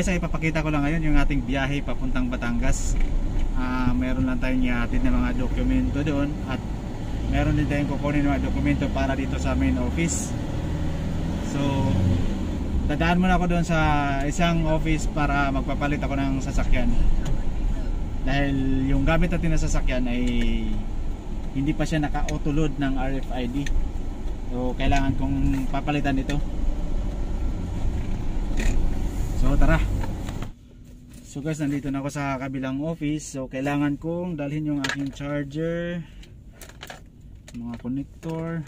guys, ay ipapakita ko lang ngayon yung ating biyahe papuntang Batangas. Meron lang tayong ihatid na mga dokumento doon at meron din tayong kukunin ng mga dokumento para dito sa main office. So dadaan muna ako doon sa isang office para magpapalit ako ng sasakyan. Dahil yung gamit natin na sasakyan ay hindi pa siya naka-auto load ng RFID. So kailangan kong papalitan ito. So tara. So guys, nandito na ako sa kabilang office. So kailangan kong dalhin yung aking charger, mga connector.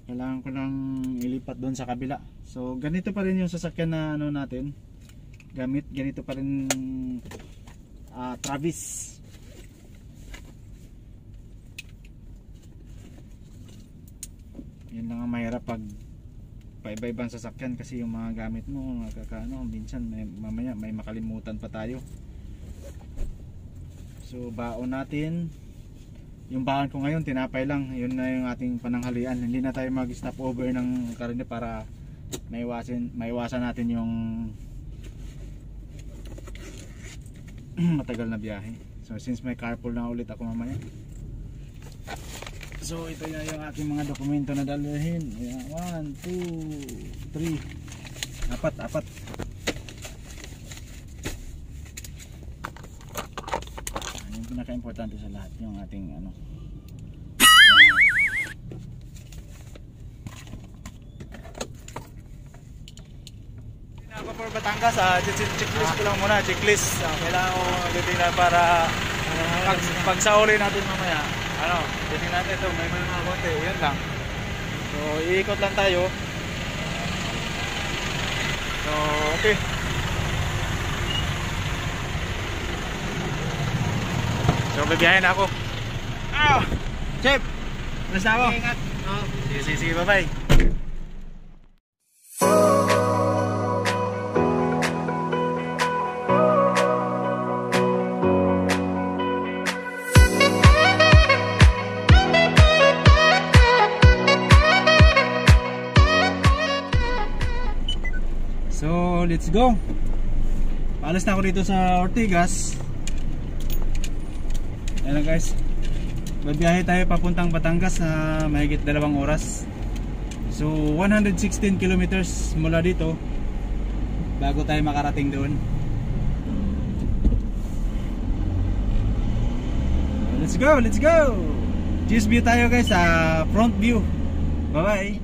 Kailangan ko lang ilipat doon sa kabila. So ganito pa rin yung sasakyan na ano natin. Ganito pa rin Travis. Yan lang ang mahirap pag paiba-ibang sasakyan kasi yung mga gamit mo nakakaano, minsan mamaya may makalimutan pa tayo. So baon natin, yung baon ko ngayon tinapay lang, yun na yung ating pananghalian. Hindi na tayo mag stop over ng karne para maiwasan natin yung matagal na biyahe. So since may carpool na ulit ako mamaya, so ito na yung aking mga dokumento na dalhin. Ayan, 1, 2, 3, apat. Yung pinaka-importante sa lahat yung ating ano. Ako for Batangas, checklist ko lang muna, checklist. Kailangan ko titingnan para pag sauli natin mamaya. Ano, titingnan natin ito, may mga konti, yun lang. So, iikot lang tayo. So, okay. So, bibiyahin na ako. Chef! Alas na ako? Ingat. Sige, bye-bye. So let's go. Paalis na ako dito sa Ortigas. Ayan guys, babiyahe tayo papuntang Batangas na mahigit 2 oras. So 116 kilometers mula dito bago tayo makarating doon. Let's go, let's go. Cheers view tayo guys sa front view. Bye bye.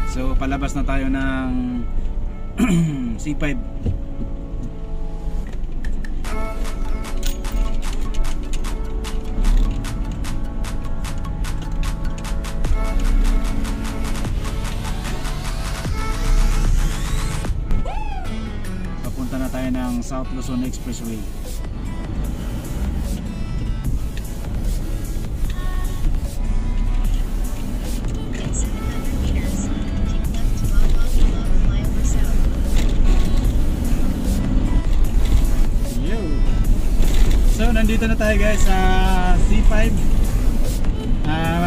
So palabas na tayo ng C5. Papunta na tayo ng South Luzon Expressway. So nandito na tayo guys sa C5.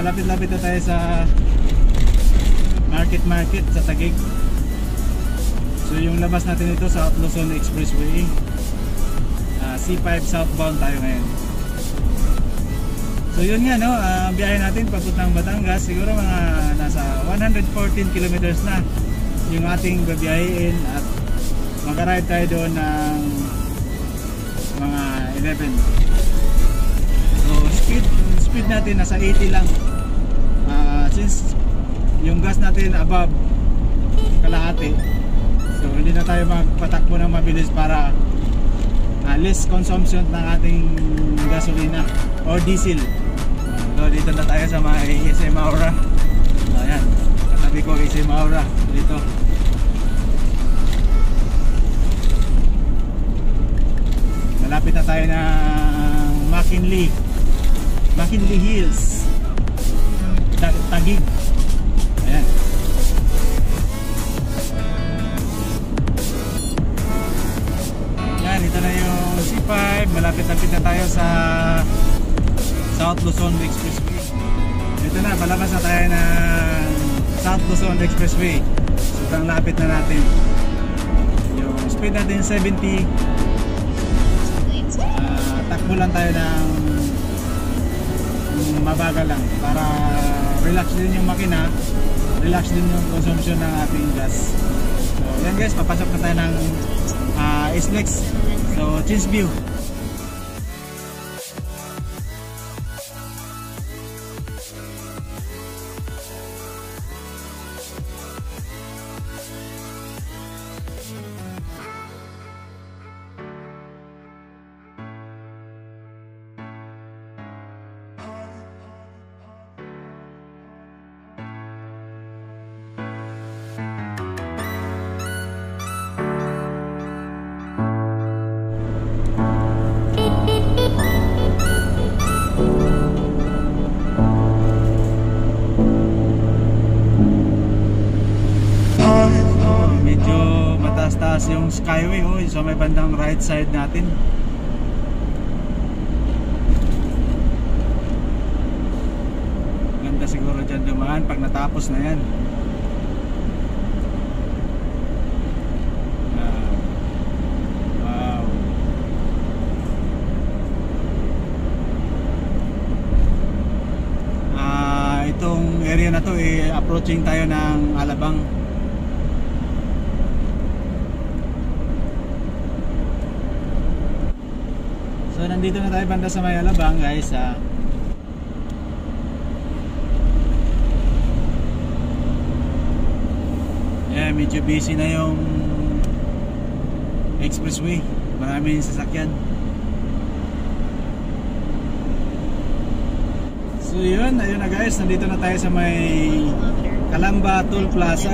Malapit-lapit na tayo sa market sa Taguig. So yung labas natin ito sa Luzon Expressway. C5 southbound tayo ngayon. So yun nga no, biyahe natin papuntang Batangas. Siguro mga nasa 114 kilometers na yung ating babiyahin at mag-arrive tayo doon ng mga 11. So speed natin nasa 80 lang. Since yung gas natin above kalahati, so hindi na tayo magpatakbo ng mabilis para less consumption ng ating gasolina or diesel. So dito na tayo sa may SM Aura. Ayan, katabi ko SM Aura dito. Malapit na tayo ng McKinley Hills, Taguig. Ayan. Yan, ito na yung C5. Malapit-lapit na tayo sa South Luzon Expressway. Ito na, palabas na tayo ng South Luzon Expressway. Sobrang lapit na natin. Yung speed natin 70. Takbo lang tayo ng mabagal lang para relax din yung makina, relax din yung consumption ng ating gas. So yan guys, papasok na tayo ng SLEX. So change view. Taas yung skyway, oh, so may bandang right side natin. Ganda siguro dyan dumaan pag natapos na yan. Wow. Itong area na to, approaching tayo ng Alabang. So nandito na tayo banda sa may Alabang guys. Yeah, medyo busy na yung expressway. Maraming sasakyan. So yun, ayun na guys. Nandito na tayo sa may Calamba Toll Plaza.